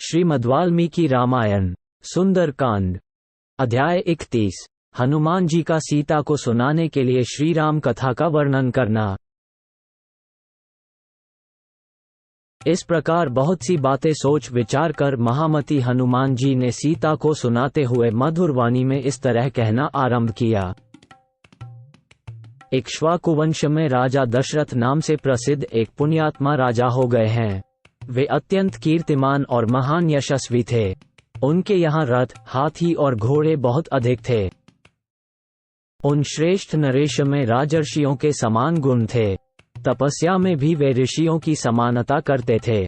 श्रीमद्वाल्मीकि रामायण सुंदरकांड अध्याय 31 हनुमान जी का सीता को सुनाने के लिए श्री राम कथा का वर्णन करना। इस प्रकार बहुत सी बातें सोच विचार कर महामती हनुमान जी ने सीता को सुनाते हुए मधुर वाणी में इस तरह कहना आरंभ किया। इक्ष्वाकु वंश में राजा दशरथ नाम से प्रसिद्ध एक पुण्यात्मा राजा हो गए हैं। वे अत्यंत कीर्तिमान और महान यशस्वी थे। उनके यहाँ रथ, हाथी और घोड़े बहुत अधिक थे। उन श्रेष्ठ नरेश में राजर्षियों के समान गुण थे। तपस्या में भी वे ऋषियों की समानता करते थे।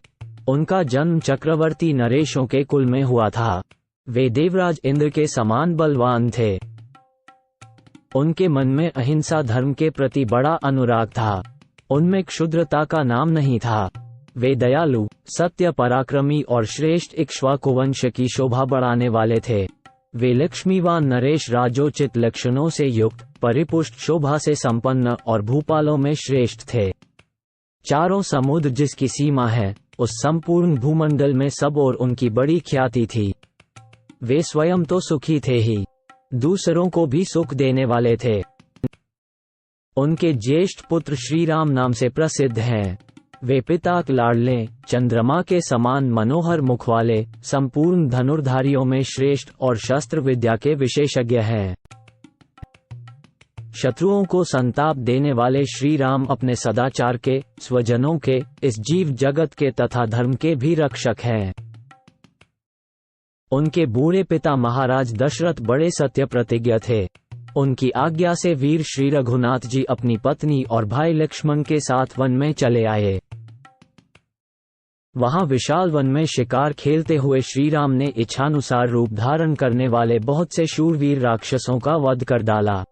उनका जन्म चक्रवर्ती नरेशों के कुल में हुआ था। वे देवराज इंद्र के समान बलवान थे। उनके मन में अहिंसा धर्म के प्रति बड़ा अनुराग था। उनमें क्षुद्रता का नाम नहीं था। वे दयालु, सत्य पराक्रमी और श्रेष्ठ इक्ष्वाकु वंश की शोभा बढ़ाने वाले थे। वे लक्ष्मीवान नरेश राजोचित लक्षणों से युक्त, परिपुष्ट शोभा से संपन्न और भूपालों में श्रेष्ठ थे। चारों समुद्र जिसकी सीमा है, उस संपूर्ण भूमंडल में सब और उनकी बड़ी ख्याति थी। वे स्वयं तो सुखी थे ही, दूसरों को भी सुख देने वाले थे। उनके ज्येष्ठ पुत्र श्री राम नाम से प्रसिद्ध हैं। वे पिता लाडले, चंद्रमा के समान मनोहर मुख वाले, संपूर्ण धनुर्धारियों में श्रेष्ठ और शस्त्र विद्या के विशेषज्ञ हैं। शत्रुओं को संताप देने वाले श्री राम अपने सदाचार के, स्वजनों के, इस जीव जगत के तथा धर्म के भी रक्षक हैं। उनके बूढ़े पिता महाराज दशरथ बड़े सत्य प्रतिज्ञ थे। उनकी आज्ञा से वीर श्री रघुनाथ जी अपनी पत्नी और भाई लक्ष्मण के साथ वन में चले आए। वहां विशाल वन में शिकार खेलते हुए श्री राम ने इच्छानुसार रूप धारण करने वाले बहुत से शूरवीर राक्षसों का वध कर डाला।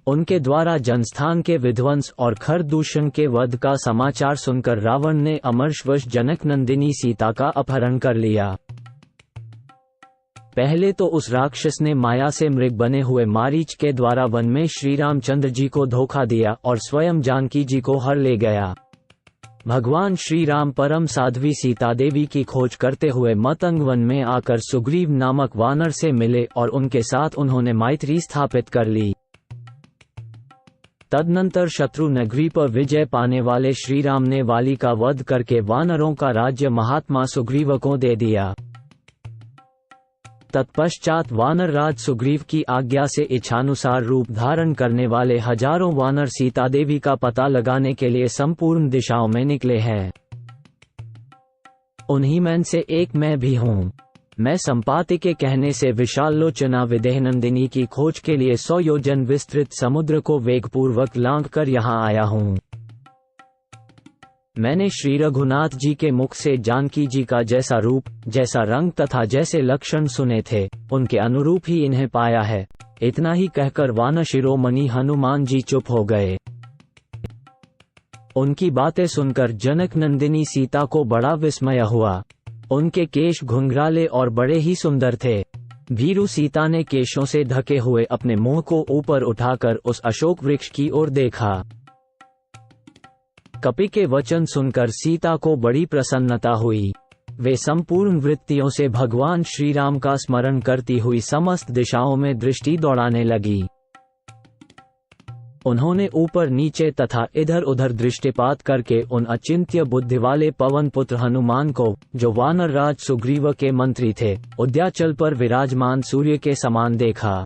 उनके द्वारा जनस्थान के विध्वंस और खरदूषण के वध का समाचार सुनकर रावण ने अमरश्वश जनक नंदिनी सीता का अपहरण कर लिया। पहले तो उस राक्षस ने माया से मृग बने हुए मारीच के द्वारा वन में श्री रामचंद्र जी को धोखा दिया और स्वयं जानकी जी को हर ले गया। भगवान श्री राम परम साध्वी सीता देवी की खोज करते हुए मतंग वन में आकर सुग्रीव नामक वानर से मिले और उनके साथ उन्होंने मैत्री स्थापित कर ली। तदनंतर शत्रु नगरी पर विजय पाने वाले श्री राम ने वाली का वध करके वानरों का राज्य महात्मा सुग्रीव को दे दिया। तत्पश्चात वानर राज सुग्रीव की आज्ञा से इच्छानुसार रूप धारण करने वाले हजारों वानर सीता देवी का पता लगाने के लिए संपूर्ण दिशाओं में निकले हैं। उन्हीं में से एक मैं भी हूँ। मैं संपाति के कहने से विशाल लोचना विदेहनंदिनी की खोज के लिए 100 योजन विस्तृत समुद्र को वेगपूर्वक लांघ कर यहाँ आया हूँ। मैंने श्री रघुनाथ जी के मुख से जानकी जी का जैसा रूप, जैसा रंग तथा जैसे लक्षण सुने थे, उनके अनुरूप ही इन्हें पाया है। इतना ही कहकर वानर शिरोमणि हनुमान जी चुप हो गए। उनकी बातें सुनकर जनक नंदिनी सीता को बड़ा विस्मय हुआ। उनके केश घुंघराले और बड़े ही सुंदर थे। भीरू सीता ने केशों से ढके हुए अपने मुंह को ऊपर उठाकर उस अशोक वृक्ष की ओर देखा। कपि के वचन सुनकर सीता को बड़ी प्रसन्नता हुई। वे संपूर्ण वृत्तियों से भगवान श्री राम का स्मरण करती हुई समस्त दिशाओं में दृष्टि दौड़ाने लगी। उन्होंने ऊपर नीचे तथा इधर उधर दृष्टिपात करके उन अचिंत्य बुद्धि वाले पवन पुत्र हनुमान को, जो वानर राज सुग्रीव के मंत्री थे, उद्याचल पर विराजमान सूर्य के समान देखा।